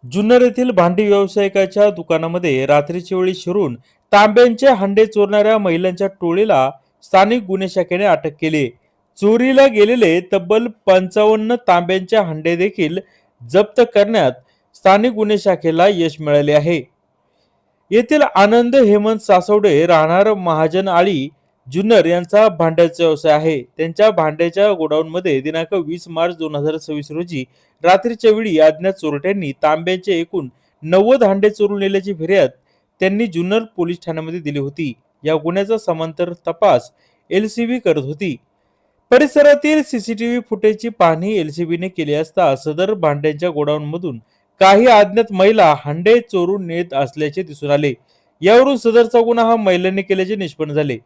जुन्नर येथील भांडी व्यावसायिकाच्या दुकानामध्ये रात्रीच्या वेळी शिरून तांब्यांचे हांडे चोरणाऱ्या महिलांच्या टोळीला स्थानिक गुन्हे शाखेने अटक केली. चोरीला गेलेले तब्बल 55 तांब्यांचे हांडे देखील जप्त करण्यात स्थानिक गुन्हे शाखेला यश मिळाले आहे. येथील आनंद हेमंत सासवडे राहणार महाजन आळी जुन्नर यांचा भांड्याचा व्यवसाय आहे. त्यांच्या भांड्याच्या गोडाऊनमध्ये दिनांक 20 मार्च 2026 रोजी रात्रीच्या वेळी अज्ञात चोरट्यांनी तांब्याचे एकूण 90 हांडे चोरून नेल्याची फिर्याद त्यांनी जुन्नर पोलीस ठाण्यामध्ये दिली होती. या गुन्ह्याचा समांतर तपास एलसीबी करत होती. परिसरातील सीसीटीव्ही फुटेजची पाहणी एलसीबीने केली असता सदर भांड्यांच्या गोडाऊनमधून काही अज्ञात महिला हांडे चोरून नेत असल्याचे दिसून आले. यावरून सदरचा गुन्हा हा महिलांनी केल्याचे निष्पन्न झाले.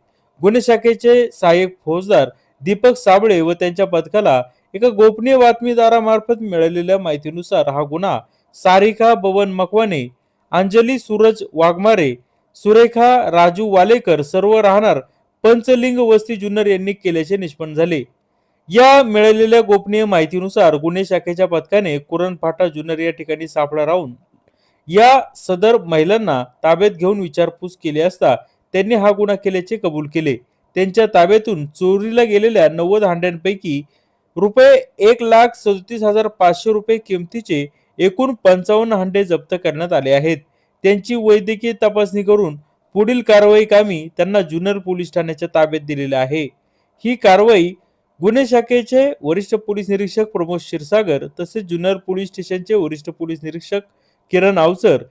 गुन्हे शाखेचे सहाय्यक फौजदार दीपक साबळे व त्यांच्या पथकाला एका गोपनीय बातमीदारामार्फत मिळालेल्या माहितीनुसार हा गुन्हा सारिका बबन मकवाने, अंजली सूरज वाघमारे, सुरेखा राजू वालेकर सर्व राहणार पंचलिंग वस्ती जुन्नर यांनी केल्याचे निष्पन्न झाले. या मिळालेल्या गोपनीय माहितीनुसार गुन्हे शाखेच्या पथकाने कुरण फाटा जुन्नर या ठिकाणी सापळा राहून या सदर महिलांना ताब्यात घेऊन विचारपूस केली असता त्यांनी हा गुन्हा केल्याचे कबूल केले. त्यांच्या ताब्यातून चोरीला गेलेल्या 90 हांड्यांपैकी रुपये 1,37,500 रुपये किमतीचे एकूण 55 हांडे जप्त करण्यात आले आहेत. त्यांची वैद्यकीय तपासणी करून पुढील कारवाई कामी त्यांना जुन्नर पोलीस ठाण्याच्या ताब्यात दिलेले आहे. ही कारवाई गुन्हे शाखेचे वरिष्ठ पोलीस निरीक्षक प्रमोद क्षीरसागर तसेच जुन्नर पोलीस स्टेशनचे वरिष्ठ पोलीस निरीक्षक किरण अवचर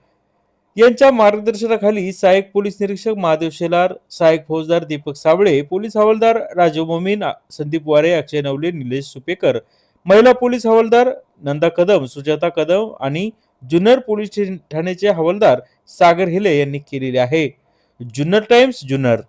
यांच्या मार्गदर्शनाखाली सहाय्यक पोलीस निरीक्षक महादेव शेलार, सहाय्यक फौजदार दीपक साबळे, पोलीस हवालदार राजीव मोमीन, संदीप वारे, अक्षय नवले, निलेश सुपेकर, महिला पोलीस हवालदार नंदा कदम, सुजाता कदम आणि जुन्नर पोलीस ठाण्याचे हवालदार सागर हिले यांनी केलेले आहे. जुन्नर टाइम्स जुन्नर.